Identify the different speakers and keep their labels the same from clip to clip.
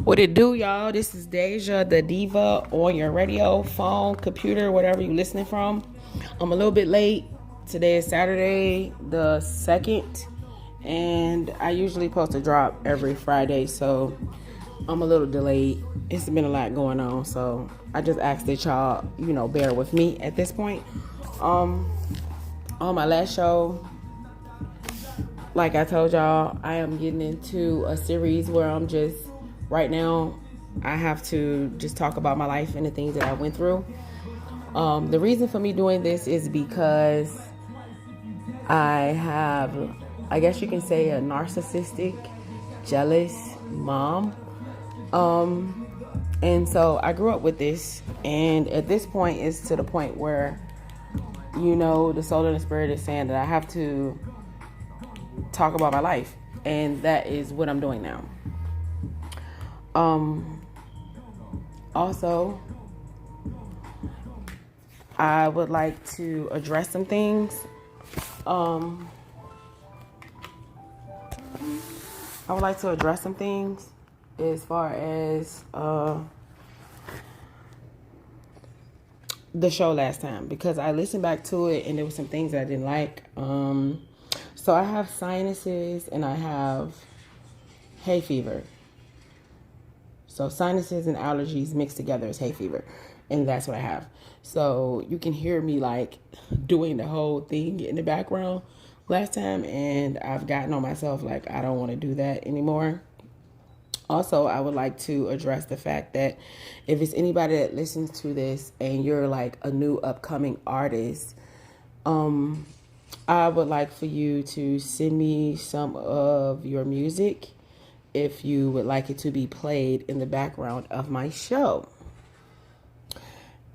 Speaker 1: What it do, y'all? This is Deja, the diva, on your radio, phone, computer, whatever you listening from. I'm a little bit late. Today is Saturday the 2nd, and I usually post a drop every Friday, so I'm a little delayed. It's been a lot going on, so I just asked that y'all, bear with me at this point. On my last show, like I told y'all, I am getting into a series where I'm just, right now, I have to just talk about my life and the things that I went through. The reason for me doing this is because I have, I guess you can say, a narcissistic, jealous mom. And so I grew up with this, and at this point, it's to the point where, the soul and the spirit is saying that I have to talk about my life, and that is what I'm doing now. Also, I would like to address some things. As far as the show last time, because I listened back to it and there were some things that I didn't like. So I have sinuses and I have hay fever. So sinuses and allergies mixed together is hay fever, and that's what I have. So you can hear me like doing the whole thing in the background last time, and I've gotten on myself like I don't want to do that anymore. Also, I would like to address the fact that if it's anybody that listens to this and you're like a new upcoming artist, I would like for you to send me some of your music if you would like it to be played in the background of my show.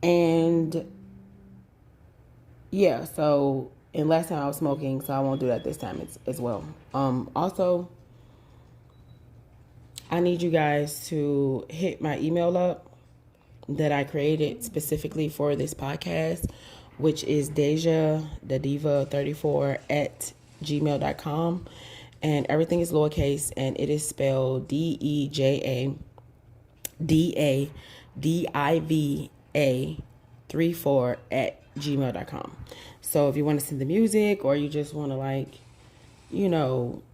Speaker 1: And yeah, and last time I was smoking, so I won't do that this time as well. Also, I need you guys to hit my email up that I created specifically for this podcast, which is Deja, the Diva 34 at gmail.com. And everything is lowercase, and it is spelled DEJADADIVA 34 at gmail.com. So if you want to send the music, or you just want to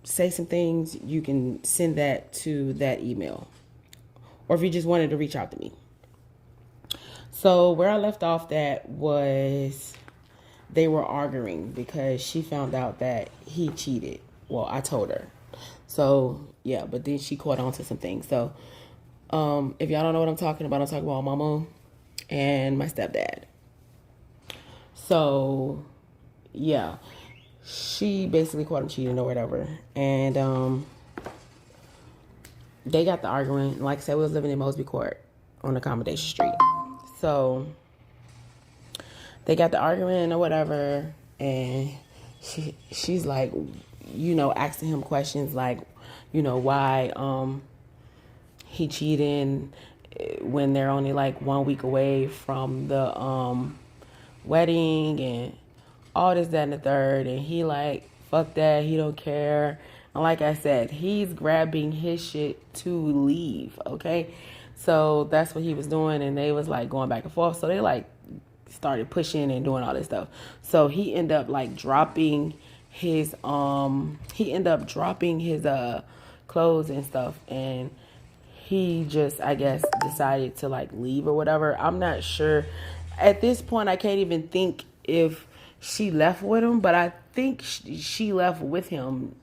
Speaker 1: say some things, you can send that to that email. Or if you just wanted to reach out to me. So where I left off that was they were arguing because she found out that he cheated. Well, I told her. So, yeah, but then she caught on to some things. So, if y'all don't know what I'm talking about my mama and my stepdad. So, yeah, she basically caught him cheating or whatever. And they got the argument. Like I said, we was living in Mosby Court on Accommodation Street. So, they got the argument or whatever. And she's like, asking him questions like, why he cheating when they're only like 1 week away from the wedding and all this, that, and the third. And he like, fuck that, he don't care. And like I said, he's grabbing his shit to leave, okay? So that's what he was doing, and they was like going back and forth. So they like started pushing and doing all this stuff. So he ended up like dropping his clothes and stuff, and he just, I guess, decided to like leave or whatever. I'm not sure at this point. I can't even think if she left with him, but I think she left with him.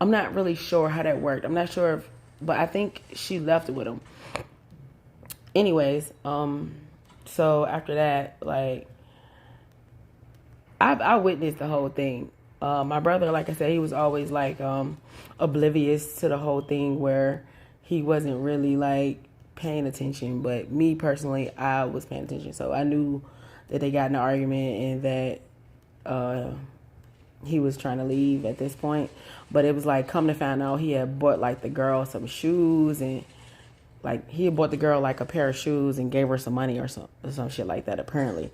Speaker 1: I'm not really sure how that worked. I'm not sure but I think she left with him. Anyways, so after that, like, I witnessed the whole thing. My brother, like I said, he was always like oblivious to the whole thing, where he wasn't really like paying attention. But me personally, I was paying attention, so I knew that they got in an argument and that he was trying to leave at this point. But it was like, come to find out, he had bought like the girl some shoes, and like he had bought the girl like a pair of shoes and gave her some money or some shit like that apparently.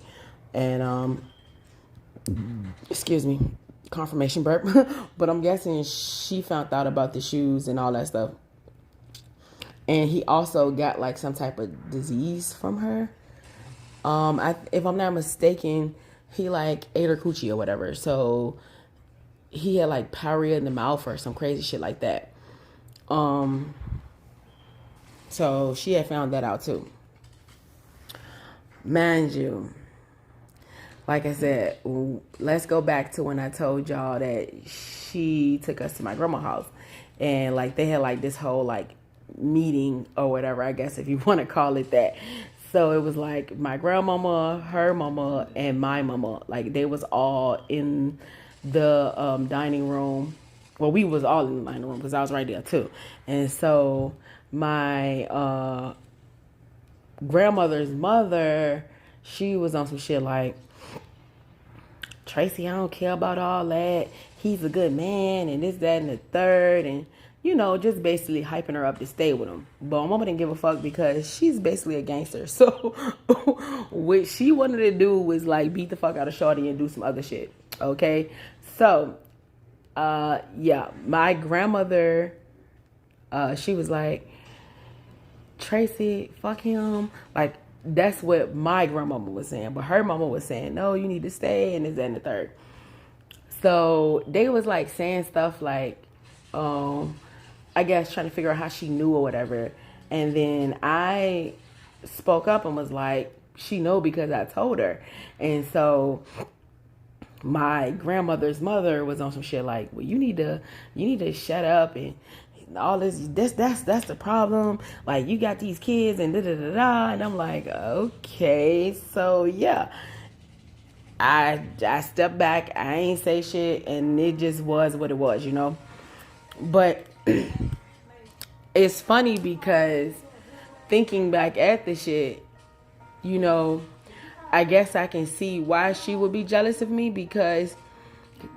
Speaker 1: And excuse me, confirmation burp. But I'm guessing she found out about the shoes and all that stuff. and he also got like some type of disease from her. If I'm not mistaken, he like ate her coochie or whatever. So he had like pyorrhea in the mouth or some crazy shit like that. So she had found that out too. Mind you, like I said, let's go back to when I told y'all that she took us to my grandma's house. And like they had like this whole like meeting or whatever, I guess if you want to call it that. So it was like my grandmama, her mama, and my mama. Like they was all in the dining room. Well, we was all in the dining room because I was right there too. And so my grandmother's mother, she was on some shit like, Tracy, I don't care about all that. He's a good man and this, that, and the third. And, you know, just basically hyping her up to stay with him. But my mama didn't give a fuck because she's basically a gangster. So what she wanted to do was like beat the fuck out of Shorty and do some other shit. Okay? So, yeah, my grandmother, she was like, Tracy, fuck him. Like, that's what my grandmama was saying. But her mama was saying, no, you need to stay and this, that, and the third. So they was like saying stuff like, I guess trying to figure out how she knew or whatever. And then I spoke up and was like, she know because I told her. And so my grandmother's mother was on some shit like, well, you need to shut up and all that's the problem. Like, you got these kids and da da da da. And I'm like, okay, so yeah. I stepped back. I ain't say shit, and it just was what it was, you know. But it's funny because thinking back at the shit, you know, I guess I can see why she would be jealous of me, because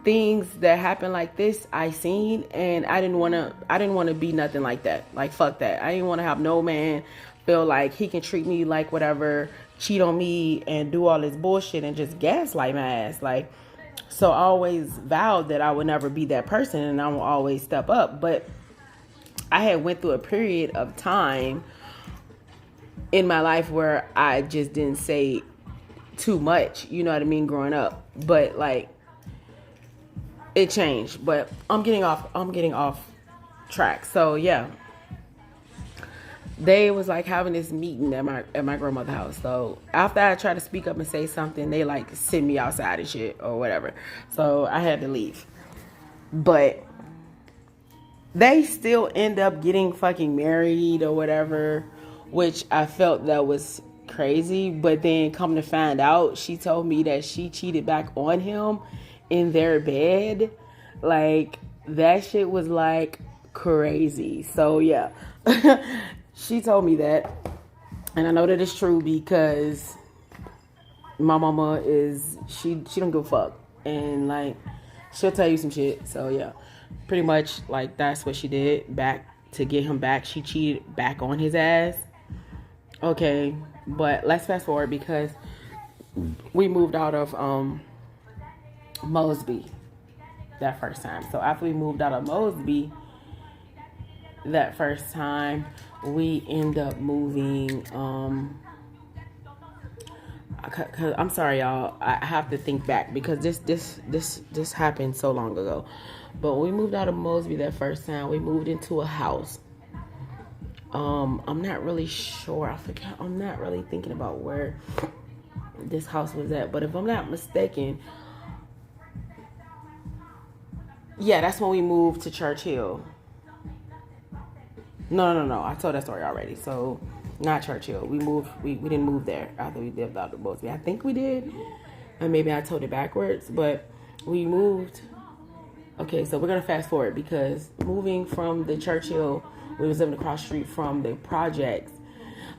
Speaker 1: things that happen like this I seen, and I didn't want to be nothing like that. Like, fuck that. I didn't want to have no man feel like he can treat me like whatever, cheat on me and do all this bullshit and just gaslight my ass. Like, so I always vowed that I would never be that person and I will always step up. But I had went through a period of time in my life where I just didn't say too much, you know what I mean, growing up. But like, it changed. But I'm getting off track. So yeah, they was like having this meeting at my grandmother's house. So after I tried to speak up and say something, they like sent me outside and shit or whatever. So I had to leave. But they still end up getting fucking married or whatever, which I felt that was crazy. But then come to find out, she told me that she cheated back on him in their bed. Like, that shit was like crazy. So yeah. She told me that, and I know that it's true because my mama is, she don't give a fuck, and like, she'll tell you some shit. So yeah, pretty much like that's what she did back to get him back. She cheated back on his ass. Okay, but let's fast forward because we moved out of Mosby that first time. So after we moved out of Mosby that first time, we end up moving. I'm sorry, y'all. I have to think back because this happened so long ago. But when we moved out of Mosby that first time, we moved into a house. I'm not really sure. I forgot. I'm not really thinking about where this house was at. But if I'm not mistaken, yeah, that's when we moved to Churchill. No. I told that story already. So, not Churchill. We didn't move there after we lived out of Mosby. I think we did. And maybe I told it backwards. But we moved. Okay, so we're going to fast forward because moving from the Churchill, we was living across the street from the projects.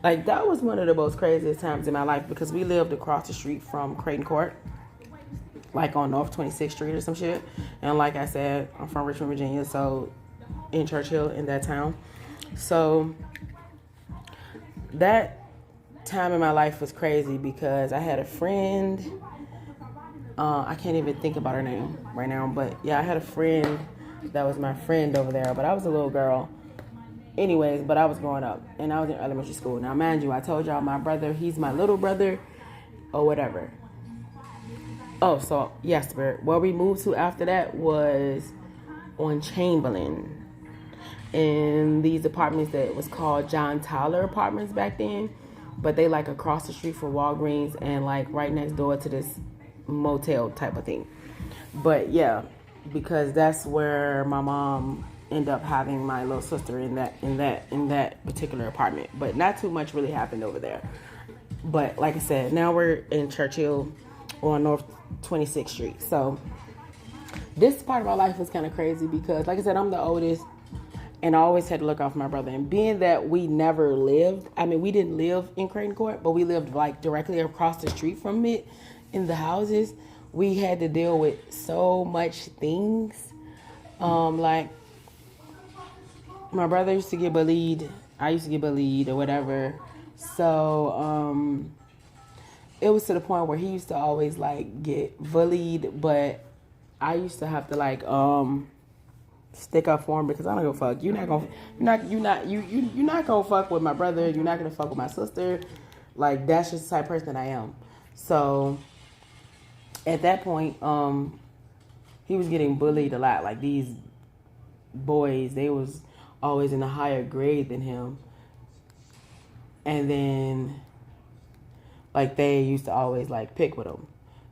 Speaker 1: Like, that was one of the most craziest times in my life because we lived across the street from Creighton Court. Like on North 26th Street or some shit. And like I said, I'm from Richmond, Virginia. So, in Churchill, in that town. So that time in my life was crazy because I had a friend. I can't even think about her name right now, but yeah, I had a friend that was my friend over there, but I was a little girl. Anyways, but I was growing up and I was in elementary school. Now, mind you, I told y'all my brother, he's my little brother or whatever. Oh, so yes, Spirit. Where we moved to after that was on Chamberlain. In these apartments that was called John Tyler Apartments back then. But they like across the street from Walgreens and like right next door to this motel type of thing. But yeah, because that's where my mom ended up having my little sister in that particular apartment. But not too much really happened over there. But like I said, now we're in Churchill on North 26th Street. So this part of our life was kind of crazy because, like I said, I'm the oldest. And I always had to look out for my brother. And being that we never lived, I mean, we didn't live in Creighton Court, but we lived like directly across the street from it in the houses. We had to deal with so much things. Like my brother used to get bullied. I used to get bullied or whatever. So it was to the point where he used to always like get bullied, but I used to have to like stick up for him because I don't give a fuck. You're not gonna fuck with my brother. You're not gonna fuck with my sister. Like that's just the type of person that I am. So at that point, he was getting bullied a lot. Like these boys, they was always in a higher grade than him, and then like they used to always like pick with him.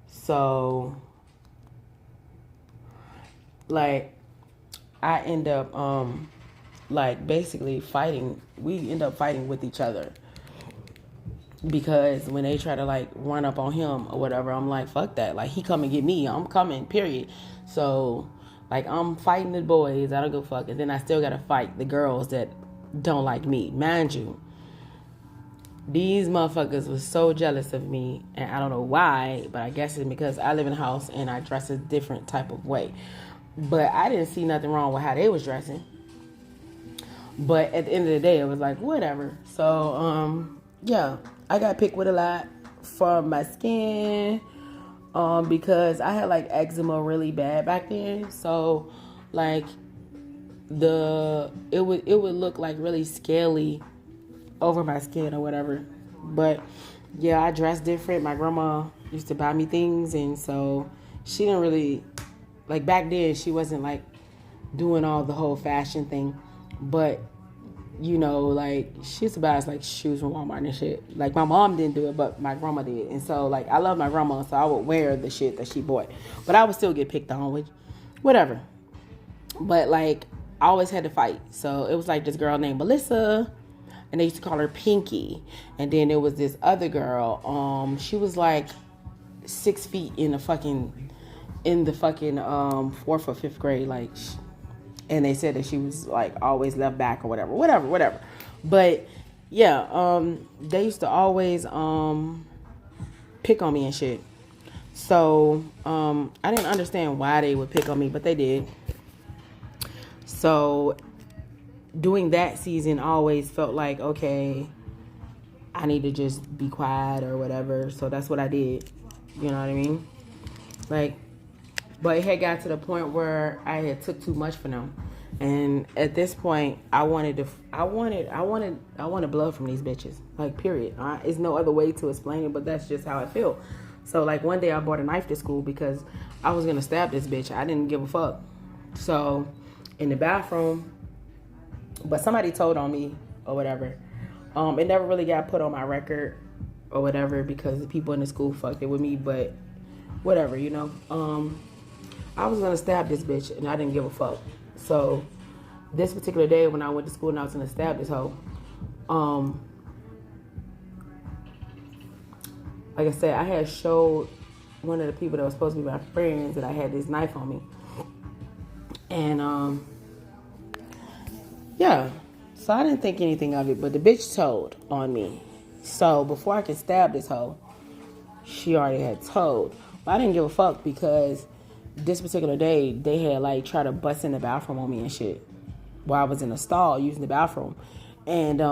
Speaker 1: So like I end up like basically fighting. We end up fighting with each other because when they try to like run up on him or whatever, I'm like, fuck that. Like he come and get me, I'm coming, period. So like I'm fighting the boys, I don't give a fuck, and then I still gotta fight the girls that don't like me. Mind you, these motherfuckers was so jealous of me, and I don't know why, but I guess it's because I live in a house and I dress a different type of way. But I didn't see nothing wrong with how they was dressing. But at the end of the day, it was like, whatever. So, yeah, I got picked with a lot for my skin because I had, like, eczema really bad back then. So, like, it would look, like, really scaly over my skin or whatever. But, yeah, I dressed different. My grandma used to buy me things, and so she didn't really... Like, back then, she wasn't, like, doing all the whole fashion thing. But, you know, like, she used to buy us, like, shoes from Walmart and shit. Like, my mom didn't do it, but my grandma did. And so, like, I love my grandma, so I would wear the shit that she bought. But I would still get picked on, which, whatever. But, like, I always had to fight. So, it was, like, this girl named Melissa, and they used to call her Pinky. And then there was this other girl. She was, like, 6 feet in the fucking 4th or 5th grade, like, and they said that she was like always left back or whatever. But yeah, they used to always pick on me and shit. So I didn't understand why they would pick on me, but they did. So doing that season, I always felt like, okay, I need to just be quiet or whatever. So that's what I did. You know what I mean? Like, but it had got to the point where I had took too much for them, and at this point, I wanted blood from these bitches. Like, period. It's no other way to explain it, but that's just how I feel. So, like, one day I brought a knife to school because I was gonna stab this bitch. I didn't give a fuck. So, in the bathroom, but somebody told on me or whatever. It never really got put on my record or whatever because the people in the school fucked it with me, but whatever, you know. I was gonna stab this bitch and I didn't give a fuck. So this particular day when I went to school and I was gonna stab this hoe, like I said, I had showed one of the people that was supposed to be my friends that I had this knife on me. And yeah, so I didn't think anything of it, but the bitch told on me. So before I could stab this hoe, she already had told. But I didn't give a fuck because this particular day, they had like tried to bust in the bathroom on me and shit while I was in a stall using the bathroom. And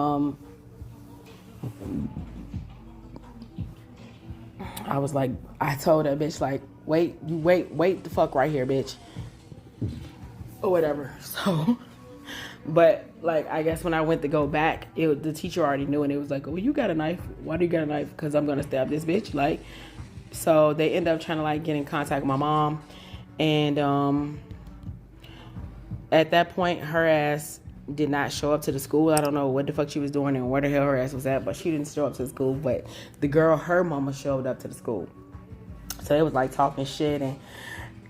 Speaker 1: I was like, I told that bitch like, wait the fuck right here, bitch. Or whatever. So, but like, I guess when I went to go back, the teacher already knew, and it was like, "Oh, you got a knife? Why do you got a knife?" Because I'm gonna stab this bitch. Like, so they end up trying to like get in contact with my mom, and at that point, her ass did not show up to the school. I don't know what the fuck she was doing and where the hell her ass was at, but she didn't show up to the school. But the girl, her mama, showed up to the school. So it was like talking shit,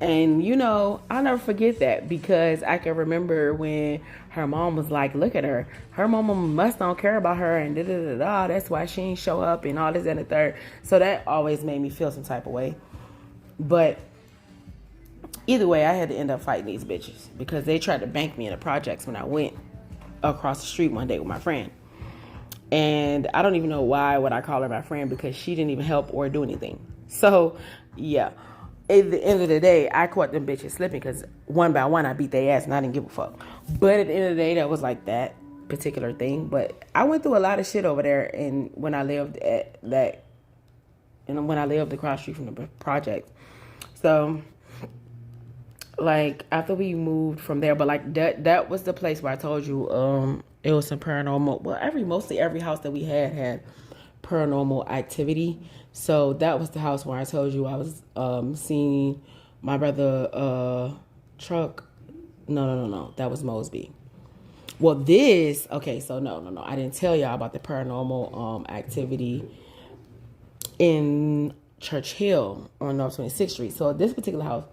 Speaker 1: and you know, I'll never forget that, because I can remember when her mom was like, "Look at her. Her mama must don't care about her, and da da da da. That's why she ain't show up, and all this and the third." So that always made me feel some type of way. But either way, I had to end up fighting these bitches because they tried to bank me in the projects when I went across the street one day with my friend. And I don't even know why would I call her my friend, because she didn't even help or do anything. So, yeah. At the end of the day, I caught them bitches slipping because one by one I beat their ass and I didn't give a fuck. But at the end of the day, that was like that particular thing. But I went through a lot of shit over there, and when I lived at that, and when I lived across the street from the project. So, like, after we moved from there, but like that was the place where I told you it was some paranormal. Well, mostly every house that we had paranormal activity. So that was the house where I told you I was seeing my brother truck. No. That was Mosby. Well, no. I didn't tell y'all about the paranormal activity in Church Hill on North 26th Street. So this particular house,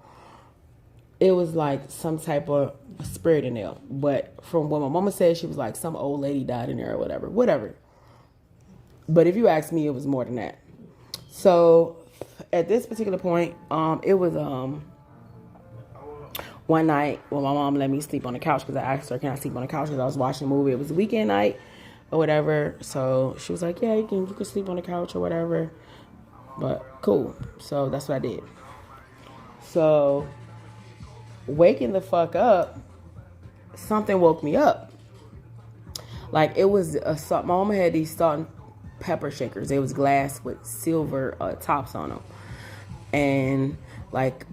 Speaker 1: it was like some type of spirit in there. But from what my mama said, she was like, some old lady died in there or whatever. But if you ask me, it was more than that. So at this particular point, it was one night when my mom let me sleep on the couch, because I asked her, can I sleep on the couch, because I was watching a movie. It was a weekend night or whatever. So she was like, yeah, you can sleep on the couch or whatever. But cool. So that's what I did. So waking the fuck up, something woke me up. Like, it was my mama had these salt and pepper shakers. It was glass with silver tops on them. And like,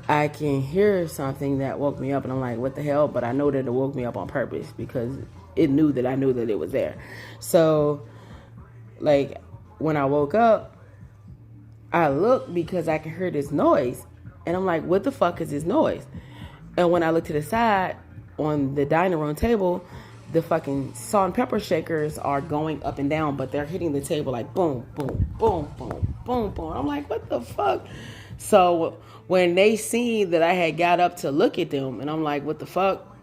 Speaker 1: I can hear something that woke me up, and I'm like, what the hell? But I know that it woke me up on purpose, because it knew that I knew that it was there. So like, when I woke up, I looked because I could hear this noise, and I'm like, what the fuck is this noise? And when I looked to the side on the dining room table, the fucking salt and pepper shakers are going up and down, but they're hitting the table like boom, boom, boom, boom, boom, boom. I'm like, what the fuck? So when they seen that I had got up to look at them, and I'm like, what the fuck?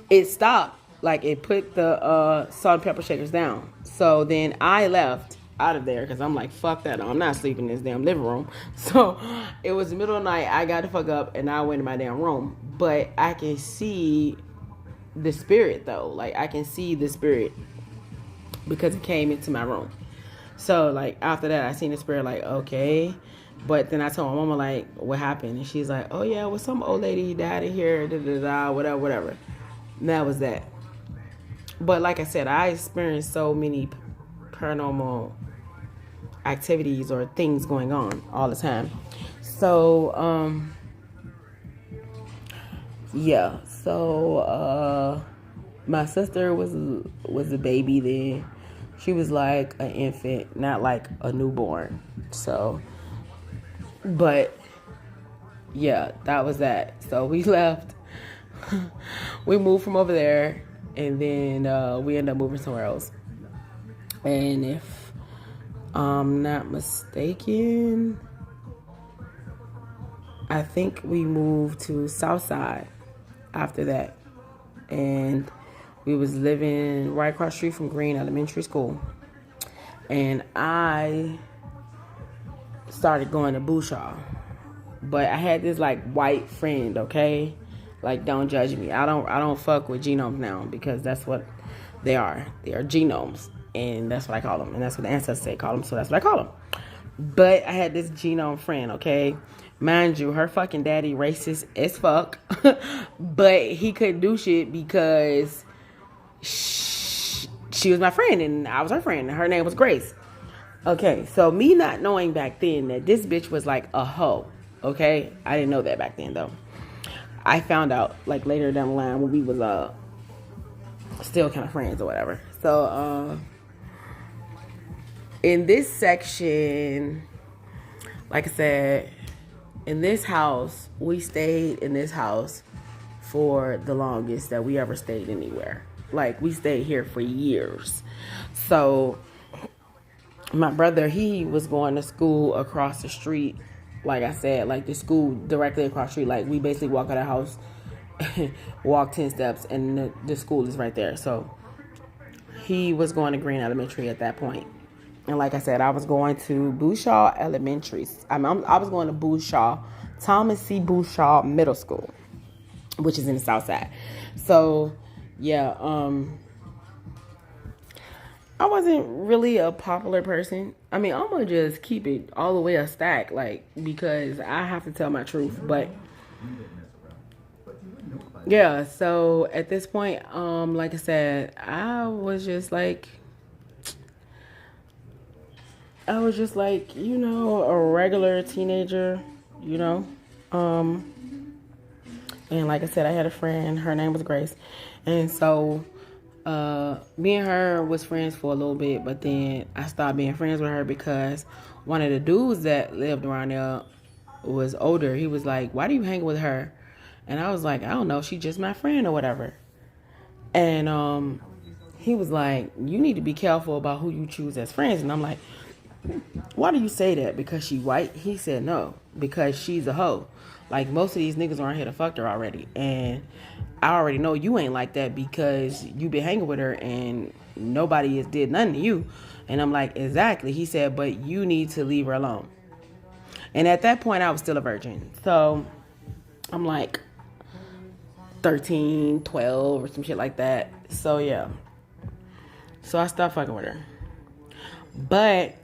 Speaker 1: It stopped. Like, it put the salt and pepper shakers down. So then I left out of there, because I'm like, fuck that. I'm not sleeping in this damn living room. So it was the middle of the night. I got the fuck up and I went in my damn room. But I can see the spirit, though. Like, I can see the spirit because it came into my room. So like, after that, I seen the spirit, like, okay. But then I told my mama, like, what happened? And she's like, oh yeah, well, some old lady died in here, whatever. And that was that. But like I said, I experienced so many paranormal activities or things going on all the time. So yeah. So my sister was a baby then. She was like an infant, not like a newborn. So, but yeah, that was that. So we left. We moved from over there, and then we ended up moving somewhere else. And if I'm not mistaken, I think we moved to Southside after that. And we was living right across the street from Green Elementary School. And I started going to Bouchard. But I had this like white friend, okay? Like, don't judge me. I don't fuck with genomes now, because that's what they are. They are genomes. And that's what I call them. And that's what the ancestors say call them. So that's what I call them. But I had this genome friend, okay? Mind you, her fucking daddy racist as fuck. But he couldn't do shit because she was my friend and I was her friend. And her name was Grace. Okay, so me not knowing back then that this bitch was like a hoe, okay? I didn't know that back then, though. I found out like later down the line when we was still kind of friends or whatever. So in this section, like I said, in this house, we stayed in this house for the longest that we ever stayed anywhere. Like, we stayed here for years. So my brother, he was going to school across the street. Like I said, like the school directly across the street. Like, we basically walk out of the house, walk 10 steps, and the school is right there. So he was going to Green Elementary at that point. And like I said, I was going to Bouchard Elementary. I was going to Bouchard, Thomas C. Bouchard Middle School, which is in the South Side. So, yeah, I wasn't really a popular person. I mean, I'm going to just keep it all the way a stack, like, because I have to tell my truth. But, yeah, so at this point, like I said, I was just like, you know, a regular teenager, you know. And like I said, I had a friend, her name was Grace. And so me and her was friends for a little bit, but then I stopped being friends with her because one of the dudes that lived around there was older. He was like, "Why do you hang with her?" And I was like, "I don't know, she's just my friend or whatever." And he was like, "You need to be careful about who you choose as friends." And I'm like, "Why do you say that? Because she white?" He said, "No, because she's a hoe. Like, most of these niggas around here to fucked her already. And I already know you ain't like that because you been hanging with her and nobody has did nothing to you." And I'm like, "Exactly." He said, "But you need to leave her alone." And at that point, I was still a virgin. So I'm like 13, 12 or some shit like that. So yeah. So I stopped fucking with her. But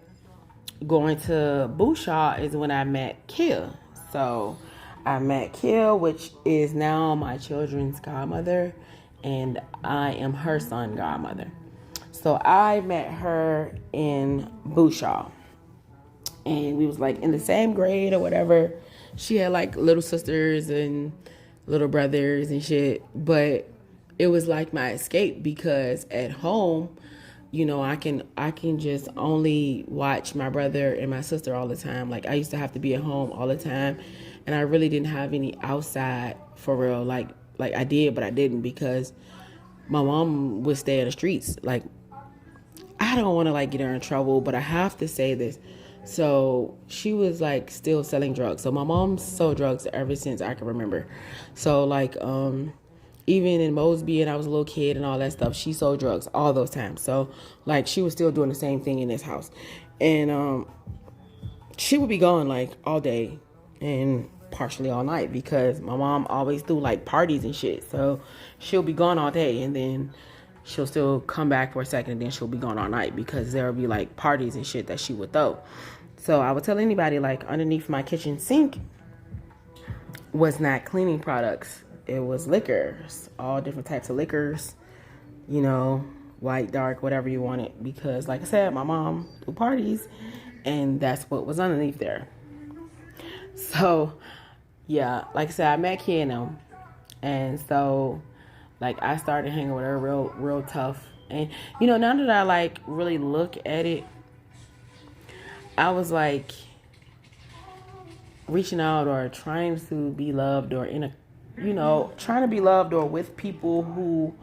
Speaker 1: going to Bouchard is when I met Kia. So I met Kia, which is now my children's godmother, and I am her son godmother. So I met her in Bouchard, and we was like in the same grade or whatever. She had like little sisters and little brothers and shit, but it was like my escape because at home, you know, I can just only watch my brother and my sister all the time. Like, I used to have to be at home all the time, and I really didn't have any outside for real. Like I did, but I didn't because my mom would stay in the streets. Like, I don't want to like get her in trouble, but I have to say this. So she was like still selling drugs. So my mom sold drugs ever since I can remember. So like even in Mosby and I was a little kid and all that stuff, she sold drugs all those times. So like she was still doing the same thing in this house. And she would be gone like all day and partially all night because my mom always threw like parties and shit. So she'll be gone all day and then she'll still come back for a second and then she'll be gone all night because there'll be like parties and shit that she would throw. So I would tell anybody, like, underneath my kitchen sink was not cleaning products. It was liquors, all different types of liquors, you know, white, dark, whatever you wanted. Because like I said, my mom threw parties and that's what was underneath there. So yeah, like I said, I met Keanu. And so like I started hanging with her real tough. And you know, now that I like really look at it, I was like reaching out or trying to be loved or in a, you know, trying to be loved or with people who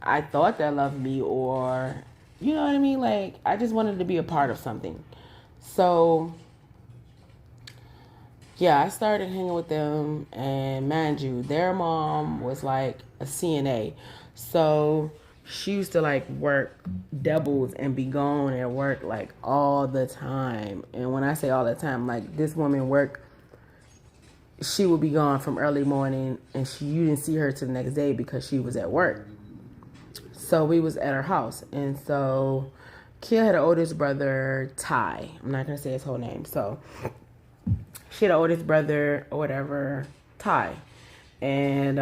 Speaker 1: I thought that loved me or, you know what I mean? Like, I just wanted to be a part of something. So yeah, I started hanging with them, and mind you, their mom was like a CNA. So she used to like work doubles and be gone at work like all the time. And when I say all the time, like this woman worked, she would be gone from early morning and you didn't see her till the next day because she was at work. So we was at her house. And so Kia had an oldest brother, Ty. I'm not going to say his whole name. So she had an oldest brother or whatever, Ty. And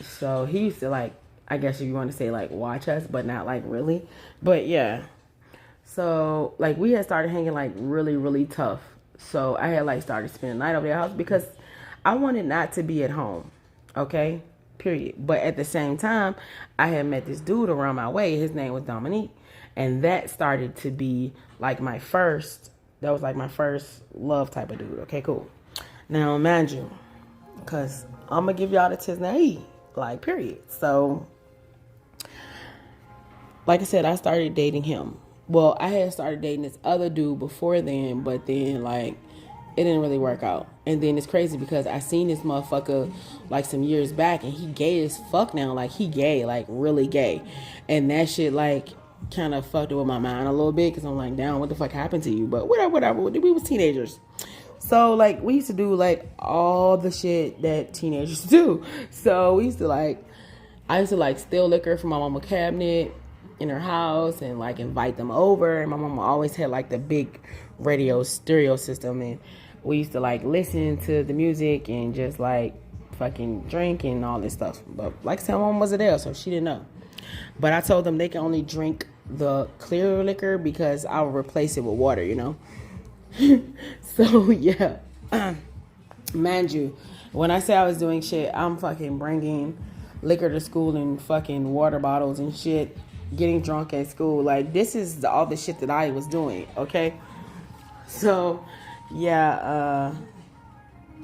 Speaker 1: so he used to like, I guess if you want to say like watch us, but not like really. But yeah. So like we had started hanging like really tough. So I had like started spending the night over their house because I wanted not to be at home. Okay. period. But at the same time, I had met this dude around my way. His name was Dominique. And that started to be like my first love type of dude. Okay, cool. Now, mind you, because I'm going to give y'all the Tisney, like, period. So, like I said, I started dating him. Well, I had started dating this other dude before then, but then, like, it didn't really work out. And then it's crazy because I seen this motherfucker, like, some years back, and he gay as fuck now. Like, he gay, like, really gay. And that shit, like, kind of fucked with my mind a little bit because I'm like, damn, what the fuck happened to you? But whatever. We was teenagers. So, like, we used to do, like, all the shit that teenagers do. So, I used to, like, steal liquor from my mama cabinet in her house and, like, invite them over. And my mama always had, like, the big radio stereo system. And we used to, like, listen to the music and just, like, fucking drink and all this stuff. But, like I said, my mom wasn't there, so she didn't know. But I told them they can only drink the clear liquor because I would replace it with water, you know? So, yeah. Mind you, when I say I was doing shit, I'm fucking bringing liquor to school in fucking water bottles and shit, getting drunk at school. Like, this is all the shit that I was doing, okay? So, yeah,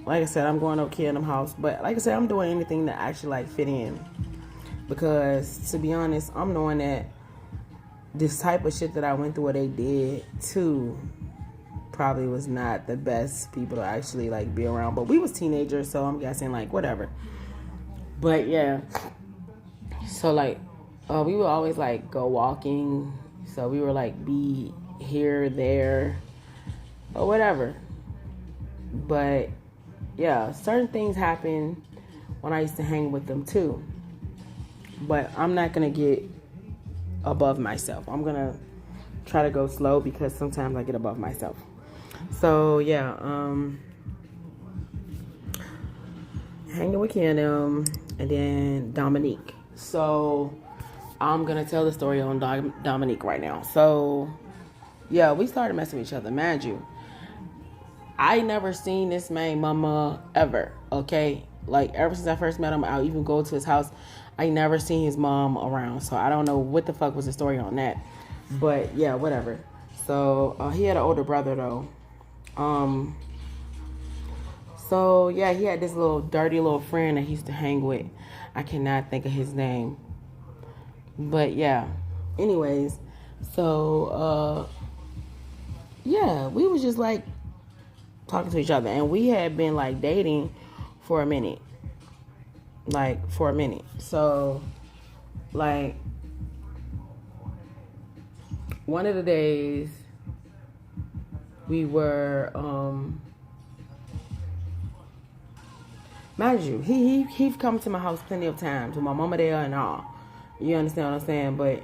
Speaker 1: like I said, I'm going okay in them house. But like I said, I'm doing anything to actually, like, fit in. Because, to be honest, I'm knowing that this type of shit that I went through what they did, too, probably was not the best people to actually, like, be around. But we was teenagers, so I'm guessing, like, whatever. But, yeah. So, like, we would always, like, go walking. So we were, like, be here, there, or whatever. But, yeah, certain things happen when I used to hang with them, too. But I'm not going to get above myself. I'm going to try to go slow because sometimes I get above myself. So, yeah, hanging with Kim and then Dominique. So, I'm going to tell the story on Dominique right now. So, yeah, we started messing with each other, mind you. I never seen this man mama ever, okay? Like, ever since I first met him, I'll even go to his house. I never seen his mom around, so I don't know what the fuck was the story on that. But, yeah, whatever. So, he had an older brother, though. So, yeah, he had this little dirty little friend that he used to hang with. I cannot think of his name. But, yeah. Anyways, so, yeah, we was just, like, talking to each other. And we had been, like, dating for a minute. So, like, one of the days we were, mind you, he's come to my house plenty of times with my mama there and all. You understand what I'm saying? But,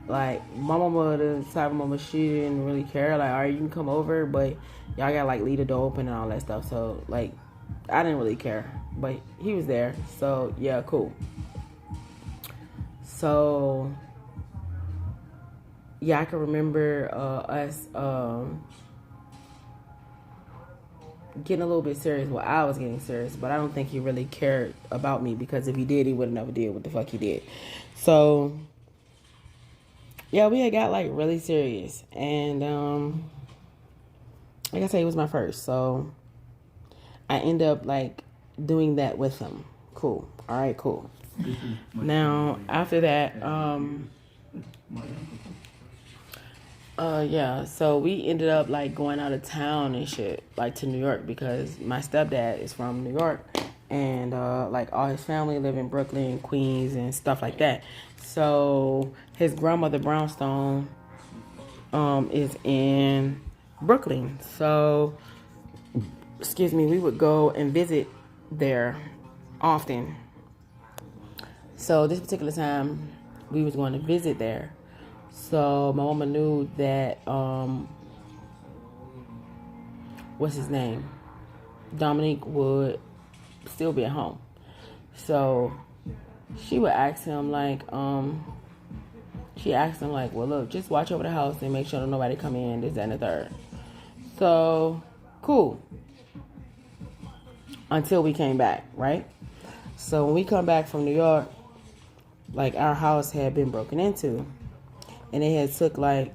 Speaker 1: like, my mama, the type of mama, she didn't really care. Like, all right, you can come over, but y'all gotta, like, leave the door open and all that stuff. So, like, I didn't really care. But he was there. So, yeah, cool. So, yeah, I can remember us getting a little bit serious. Well, I was getting serious, but I don't think he really cared about me because if he did, he would have never did what the fuck he did. So, yeah, we had got, like, really serious. And, like I said, he was my first. So, I end up, like, doing that with him. Cool. All right, cool. Now, after that, yeah, so we ended up, like, going out of town and shit, like, to New York because my stepdad is from New York and, like, all his family live in Brooklyn, Queens, and stuff like that. So, his grandmother, Brownstone, is in Brooklyn. So, excuse me, we would go and visit there often. So, this particular time, we was going to visit there. So my mama knew that, what's his name? Dominique would still be at home. So she would ask him, like, she asked him, like, well, look, just watch over the house and make sure that nobody come in, this, that, and the third. So, cool. Until we came back, right? So when we come back from New York, like our house had been broken into, and they had took like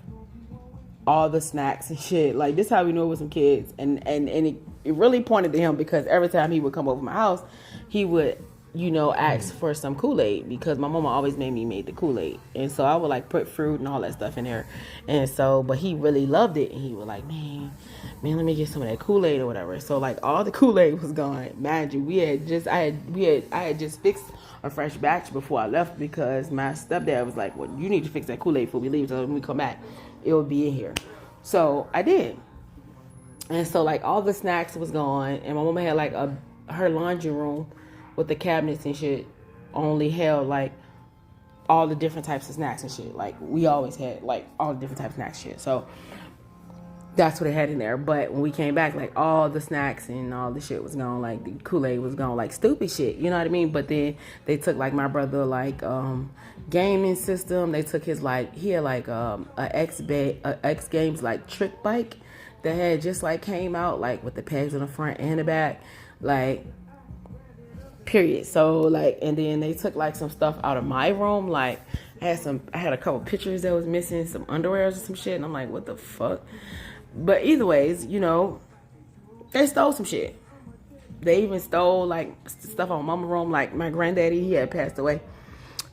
Speaker 1: all the snacks and shit. Like this, how we knew it was some kids, and it really pointed to him because every time he would come over my house, he would, ask for some Kool-Aid because my mama always made me make the Kool-Aid, and so I would like put fruit and all that stuff in there, and so but he really loved it, and he was like, man, let me get some of that Kool-Aid or whatever. So like all the Kool-Aid was gone. Mind you, I had just fixed a fresh batch before I left because my stepdad was like, well, you need to fix that Kool-Aid before we leave, so when we come back it will be in here. So I did. And so like all the snacks was gone, and my mama had like her laundry room with the cabinets and shit only held like all the different types of snacks and shit. Like we always had like all the different types of snacks and shit. So that's what it had in there. But when we came back, like all the snacks and all the shit was gone. Like the Kool-Aid was gone, like stupid shit. You know what I mean? But then they took like my brother like gaming system. They took his like he had like a X Games like trick bike that had just like came out like with the pegs on the front and the back, like period. So like, and then they took like some stuff out of my room. Like I had a couple pictures that was missing, some underwears or some shit, and I'm like, what the fuck? But either ways, they stole some shit. They even stole like stuff on mama's room. Like my granddaddy, he had passed away.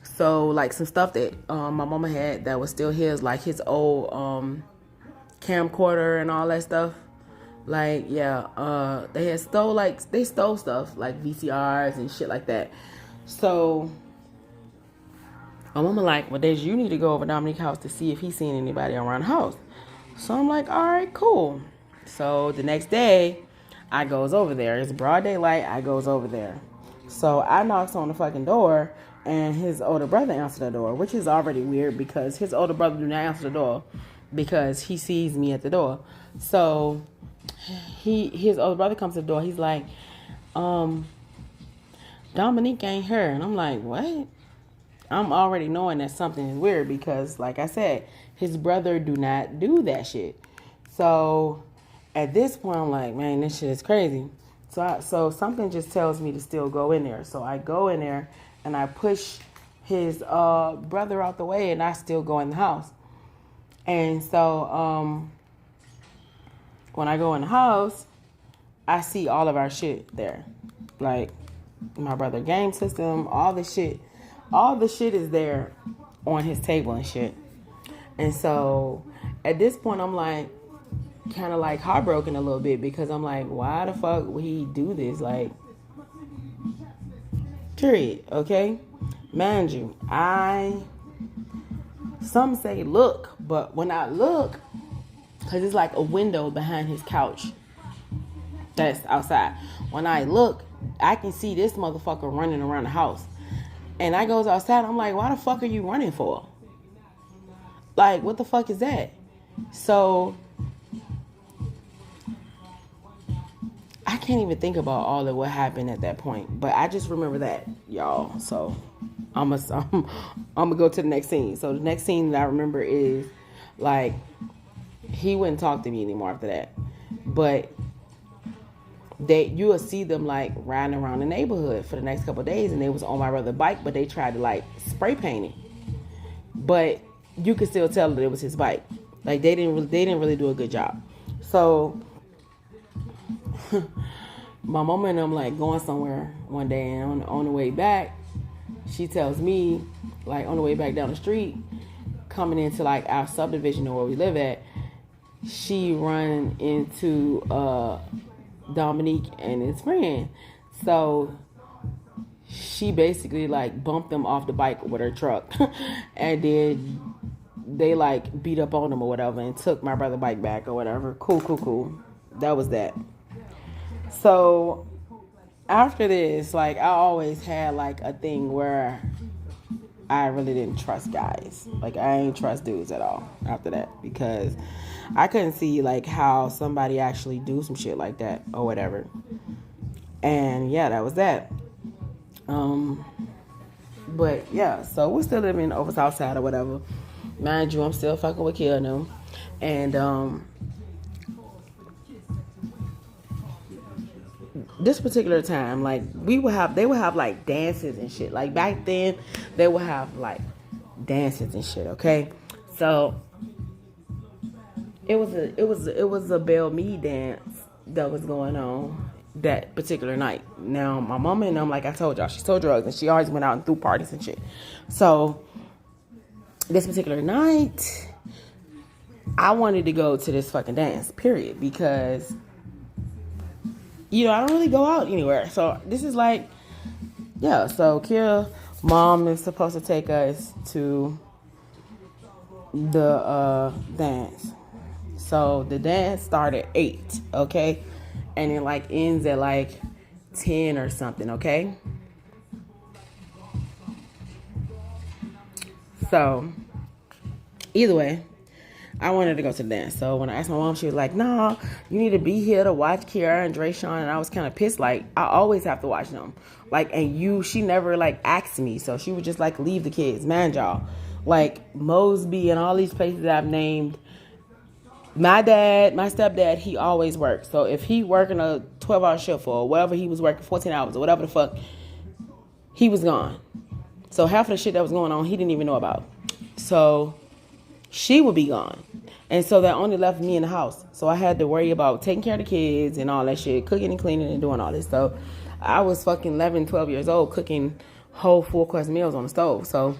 Speaker 1: So like some stuff that my mama had that was still his, like his old camcorder and all that stuff. Like yeah, they stole stuff like VCRs and shit like that. So my mama like, well, Deja, you need to go over Dominique's house to see if he's seen anybody around the house. So I'm like, all right, cool. So the next day, I goes over there. It's broad daylight. I goes over there. So I knocks on the fucking door, and his older brother answered the door, which is already weird because his older brother do not answer the door because he sees me at the door. So his older brother comes to the door. He's like, Dominique ain't here. And I'm like, what? I'm already knowing that something is weird because, like I said, his brother do not do that shit. So at this point, I'm like, man, this shit is crazy. So something just tells me to still go in there. So I go in there and I push his brother out the way, and I still go in the house. And so when I go in the house, I see all of our shit there, like my brother game system, all the shit. All the shit is there on his table and shit. And so at this point, I'm like, kind of like heartbroken a little bit because I'm like, why the fuck would he do this? Like, period. Okay. Mind you, some say look, but when I look, because it's like a window behind his couch that's outside. When I look, I can see this motherfucker running around the house. And I goes outside, I'm like, why the fuck are you running for? Like, what the fuck is that? So, I can't even think about all of what happened at that point. But I just remember that, y'all. So, I'm gonna go to the next scene. So, the next scene that I remember is, like, he wouldn't talk to me anymore after that. But you will see them like riding around the neighborhood for the next couple of days, and they was on my brother's bike, but they tried to like spray paint it, but you could still tell that it was his bike. Like they didn't really do a good job. So my mama and them like going somewhere one day, and on the way back, she tells me like on the way back down the street, coming into like our subdivision or where we live at, she run into Dominique and his friend. So she basically like bumped them off the bike with her truck and then they like beat up on them or whatever and took my brother's bike back or whatever. Cool. That was that. So after this, like I always had like a thing where I really didn't trust guys. Like I ain't trust dudes at all after that because I couldn't see like how somebody actually do some shit like that or whatever. And yeah, that was that. But yeah, so we're still living over South Side or whatever. Mind you, I'm still fucking with Kia them. And this particular time, like they would have like dances and shit. Like back then, they would have like dances and shit. Okay, so it was a Belle Me dance that was going on that particular night. Now my mama and them, like I told y'all, she sold drugs and she always went out and threw parties and shit. So this particular night, I wanted to go to this fucking dance, period, because I don't really go out anywhere. So this is like, yeah. So Kia, mom is supposed to take us to the dance. So the dance started at 8, okay, and it like ends at like 10 or something, okay. So either way, I wanted to go to the dance. So when I asked my mom, she was like, "Nah, you need to be here to watch Kiara and Drayshawn." And I was kind of pissed. Like, I always have to watch them. Like, and she never like asked me. So she would just like leave the kids. Man, y'all, like Mosby and all these places that I've named. My stepdad, he always works. So if he working a 12-hour shift or whatever, he was working 14 hours or whatever the fuck, he was gone. So half of the shit that was going on, he didn't even know about. So she would be gone. And so that only left me in the house. So I had to worry about taking care of the kids and all that shit, cooking and cleaning and doing all this. So I was fucking 11, 12 years old cooking whole full-course meals on the stove. So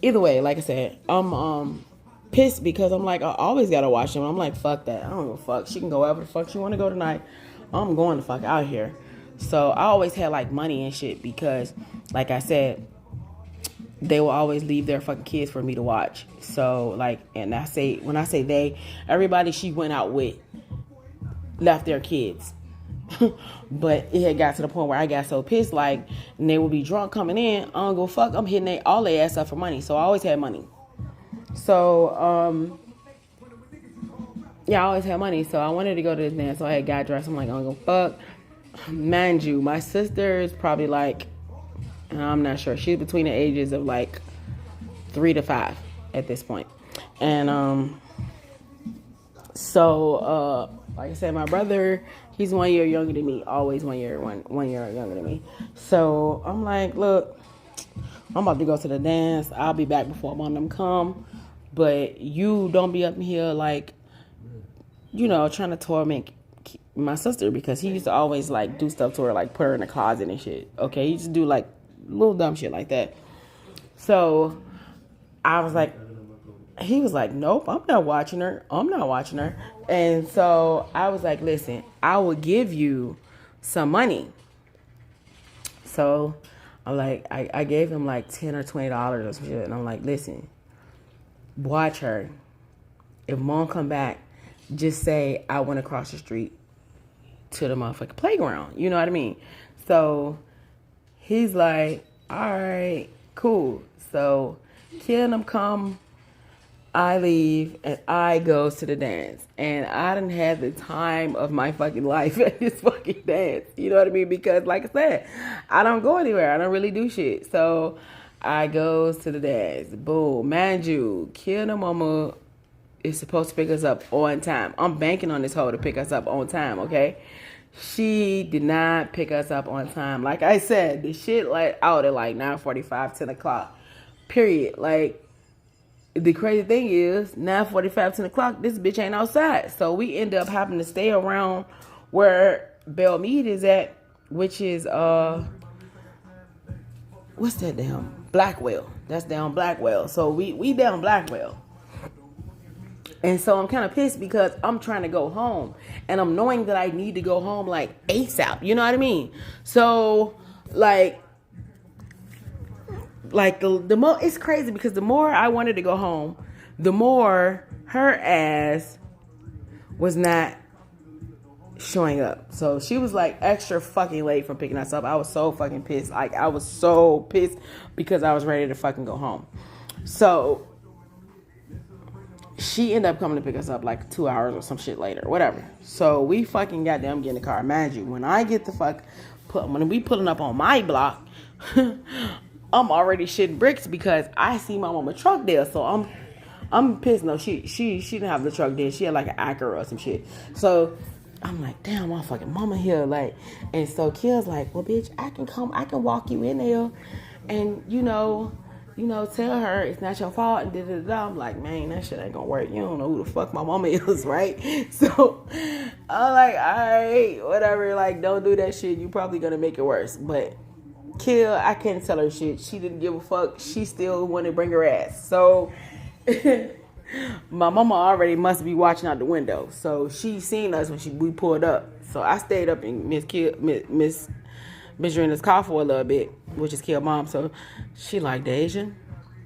Speaker 1: either way, like I said, I'm pissed because I'm like, I always gotta watch them. I'm like, fuck that. I don't give a fuck. She can go wherever the fuck she want to go tonight. I'm going the fuck out here. So I always had like money and shit because, like I said, they will always leave their fucking kids for me to watch. So like, and when I say they, everybody she went out with left their kids. But it had got to the point where I got so pissed, like, and they would be drunk coming in. I don't go fuck. I'm hitting all their ass up for money. So I always had money. So, yeah, I always had money. So I wanted to go to this dance. So I had got dressed. I'm like, I don't go fuck. Mind you, my sister is probably like, I'm not sure. She's between the ages of like 3 to 5 at this point. And, so, like I said, my brother, he's 1 year younger than me. Always one year younger than me. So I'm like, look, I'm about to go to the dance. I'll be back before one of them come. But you don't be up in here like, trying to torment my sister, because he used to always like do stuff to her, like put her in the closet and shit. Okay, he used to do like little dumb shit like that. So I was like, he was like, nope, I'm not watching her. And so I was like, listen, I will give you some money. So I'm like, I gave him like $10 or $20 or some shit. And I'm like, listen, watch her. If mom come back, just say I went across the street to the motherfucking playground. You know what I mean? So he's like, all right, cool. So Kia and them come, I leave, and I goes to the dance. And I done had the time of my fucking life at this fucking dance. You know what I mean? Because like I said, I don't go anywhere. I don't really do shit. So I goes to the dance. Boom. Mind you, Kia and the mama is supposed to pick us up on time. I'm banking on this hoe to pick us up on time, okay? She did not pick us up on time. Like I said, the shit like out at like 9:45, 10 o'clock. Period. Like, the crazy thing is, 9:45, 10 o'clock, this bitch ain't outside. So we end up having to stay around where Belle Meade is at, which is, what's that damn? Blackwell. That's down Blackwell. So we down Blackwell. And so I'm kind of pissed because I'm trying to go home. And I'm knowing that I need to go home like ASAP. You know what I mean? So, like the more, it's crazy because the more I wanted to go home, the more her ass was not showing up. So she was like extra fucking late from picking us up. I was so fucking pissed. Like, I was so pissed because I was ready to fucking go home. So she ended up coming to pick us up like 2 hours or some shit later, whatever. So we fucking goddamn get in the car. Mind you, when I get the fuck, when we pulling up on my block, I'm already shitting bricks because I see my mama truck there. So I'm pissed. No, she didn't have the truck there. She had like an Acura or some shit. So I'm like, damn, my fucking mama here. Like, and so Kia's like, well, bitch, I can walk you in there and, tell her it's not your fault and da-da-da. I'm like, man, that shit ain't gonna work. You don't know who the fuck my mama is, right? So I'm like, all right, whatever. Like, don't do that shit. You probably gonna make it worse. But Kia, I can't tell her shit. She didn't give a fuck. She still wanted to bring her ass. So my mama already must be watching out the window. So she seen us when we pulled up. So I stayed up in Miss Rena's car for a little bit, which is Kia's mom. So she like, Deja, you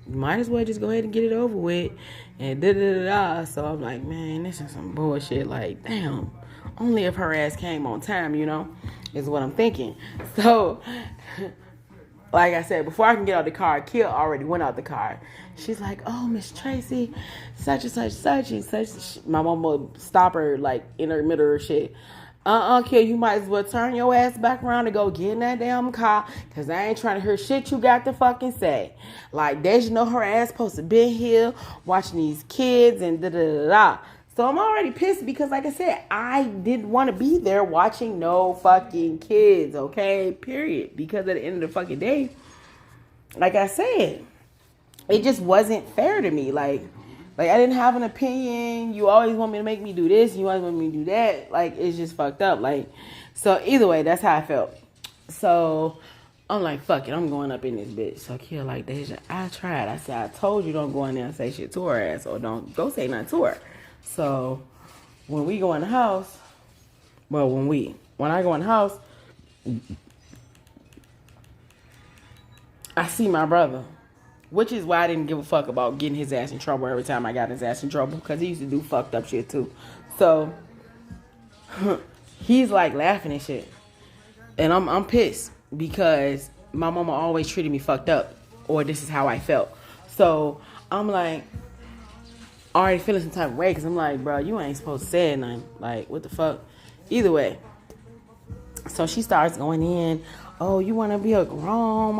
Speaker 1: might as well just go ahead and get it over with. And da-da-da-da. So I'm like, man, this is some bullshit. Like, damn. Only if her ass came on time, is what I'm thinking. So, like I said, before I can get out the car, Kia already went out the car. She's like, oh, Miss Tracy, such and such, such and such. My mom will stop her, like, in her middle of shit. Kia, you might as well turn your ass back around and go get in that damn car, because I ain't trying to hear shit you got to fucking say. Like, Deja know her ass supposed to be here watching these kids and da-da-da-da. So I'm already pissed because, like I said, I didn't want to be there watching no fucking kids, okay? Period. Because at the end of the fucking day, like I said, it just wasn't fair to me. Like I didn't have an opinion. You always want me to make me do this. You always want me to do that. Like, it's just fucked up. Like, so either way, that's how I felt. So I'm like, fuck it. I'm going up in this bitch. So Kia like, Deja, I tried. I said, I told you don't go in there and say shit to her ass, or don't go say nothing to her. So when we go in the house, when I go in the house, I see my brother, which is why I didn't give a fuck about getting his ass in trouble every time I got his ass in trouble, because he used to do fucked up shit too. So he's like laughing and shit, and I'm pissed because my mama always treated me fucked up, or this is how I felt. So I'm like, already feeling some type of way, because I'm like, bro, you ain't supposed to say nothing. Like, what the fuck? Either way. So she starts going in, oh, you want to be a grown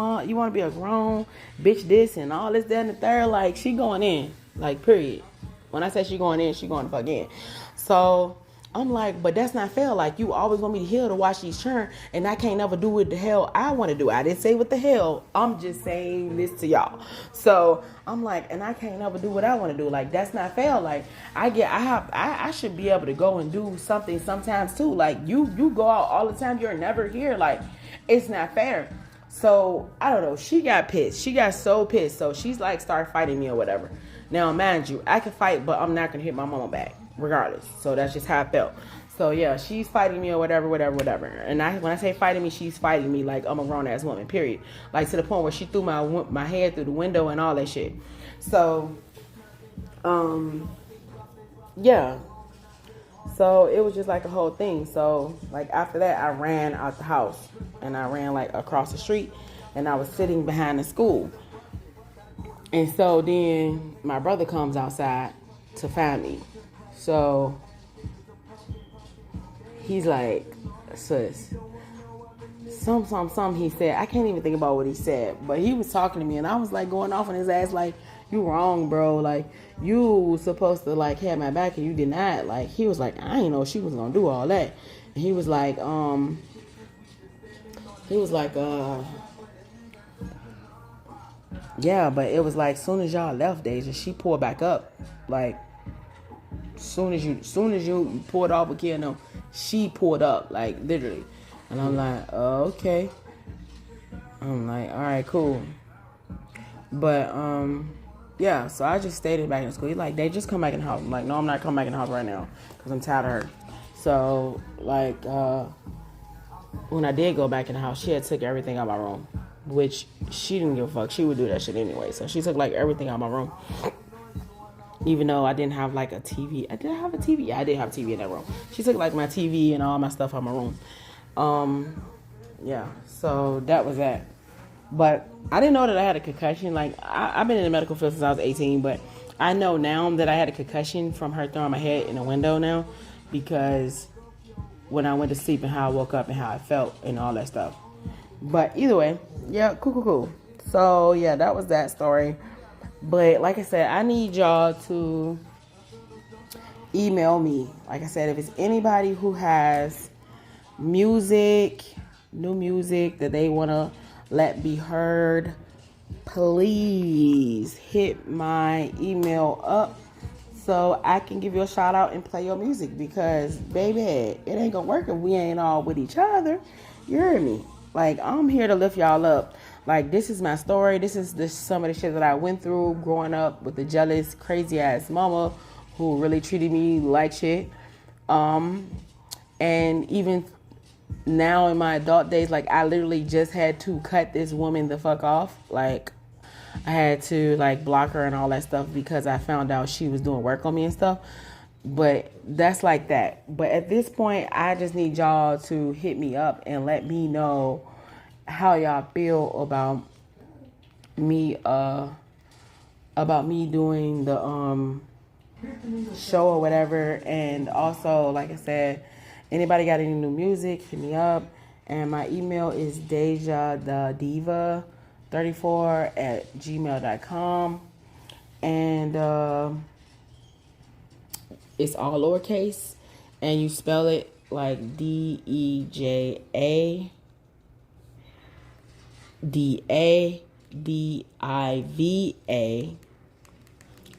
Speaker 1: bitch, this and all this, that, and the third. Like, she going in. Like, period. When I say she going in, she going the fuck in. So I'm like, but that's not fair. Like, you always want me to hear to watch these churn, and I can't never do what the hell I want to do. I didn't say what the hell. I'm just saying this to y'all. So I'm like, and I can't never do what I want to do. Like, that's not fair. Like, I should be able to go and do something sometimes too. Like, you go out all the time. You're never here. Like, it's not fair. So I don't know. She got pissed. She got so pissed. So she's like, start fighting me or whatever. Now, mind you, I can fight, but I'm not gonna hit my mama back, regardless. So that's just how I felt. So yeah, she's fighting me or whatever. And when I say fighting me, she's fighting me like I'm a grown ass woman, period. Like, to the point where she threw my head through the window and all that shit. So, yeah. So it was just like a whole thing. So like after that, I ran out the house, and I ran like across the street, and I was sitting behind the school. And so then my brother comes outside to find me. So he's like, sis, some he said. I can't even think about what he said, but he was talking to me, and I was like going off on his ass like, you wrong, bro. Like, you was supposed to like have my back and you did not. Like, he was like, I didn't know she was gonna do all that. And he was like, yeah, but it was like, soon as y'all left, Deja, she pulled back up. Like, soon as you pulled off with Kia, no, she pulled up, like, literally. And I'm like, oh, okay. I'm like, all right, cool. But yeah, so I just stayed back in school. He's like, they just come back in the house. I'm like, no, I'm not coming back in the house right now, because I'm tired of her. So like when I did go back in the house, she had took everything out of my room, which she didn't give a fuck. She would do that shit anyway. So she took like everything out of my room. Even though I didn't have like a TV. I did have a TV. Yeah, I did have a TV in that room. She took like my TV and all my stuff out of my room. Yeah, so that was that. But I didn't know that I had a concussion. Like, I've been in the medical field since I was 18, but I know now that I had a concussion from her throwing my head in a window now, because when I went to sleep and how I woke up and how I felt and all that stuff. But either way, yeah, cool. So yeah, that was that story. But like I said, I need y'all to email me. Like I said, if it's anybody who has music, new music that they want to let be heard, please hit my email up so I can give you a shout out and play your music, because baby, it ain't gonna work if we ain't all with each other. You hear me? Like, I'm here to lift y'all up. Like, this is my story. This is some of the shit that I went through growing up with a jealous, crazy ass mama who really treated me like shit. And even now in my adult days, like, I literally just had to cut this woman the fuck off. Like, I had to like block her and all that stuff because I found out she was doing work on me and stuff. But that's like that. But at this point, I just need y'all to hit me up and let me know how y'all feel about me doing the show or whatever. And also, like I said, anybody got any new music, hit me up. And my email is DejaTheDiva34@gmail.com. And it's all lowercase, and you spell it like DejaDadiva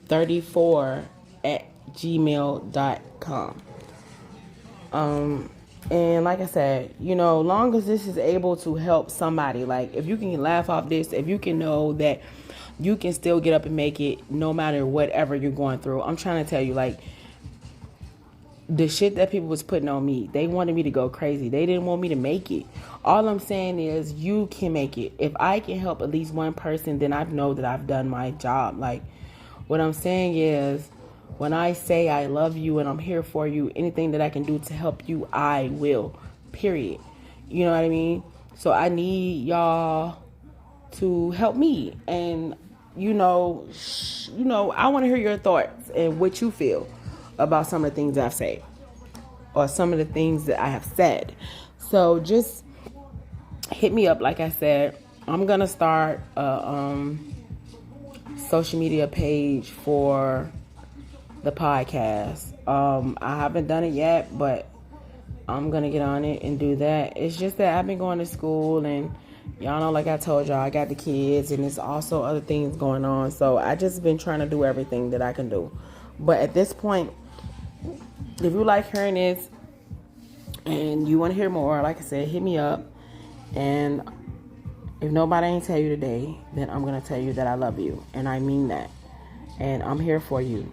Speaker 1: 34@gmail.com. And like I said, long as this is able to help somebody, like if you can laugh off this, if you can know that you can still get up and make it no matter whatever you're going through. I'm trying to tell you, like, the shit that people was putting on me, they wanted me to go crazy. They didn't want me to make it. All I'm saying is you can make it. If I can help at least one person, then I know that I've done my job. Like, what I'm saying is, when I say I love you and I'm here for you, anything that I can do to help you, I will. Period. You know what I mean? So I need y'all to help me. And, I want to hear your thoughts and what you feel about some of the things I've said or some of the things that I have said. So just hit me up. Like I said, I'm going to start a social media page for the podcast. I haven't done it yet, but I'm going to get on it and do that. It's just that I've been going to school, and y'all know, like I told y'all, I got the kids, and there's also other things going on. So I just been trying to do everything that I can do. But at this point, if you like hearing this and you want to hear more, like I said, hit me up. And if nobody ain't tell you today, then I'm going to tell you that I love you. And I mean that. And I'm here for you.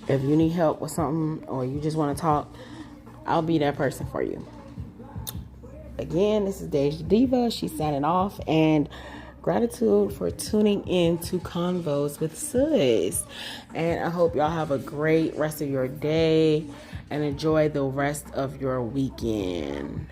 Speaker 1: If you need help with something or you just want to talk, I'll be that person for you. Again, this is Deja Diva. She's signing off. And gratitude for tuning in to Convos with Sis. And I hope y'all have a great rest of your day and enjoy the rest of your weekend.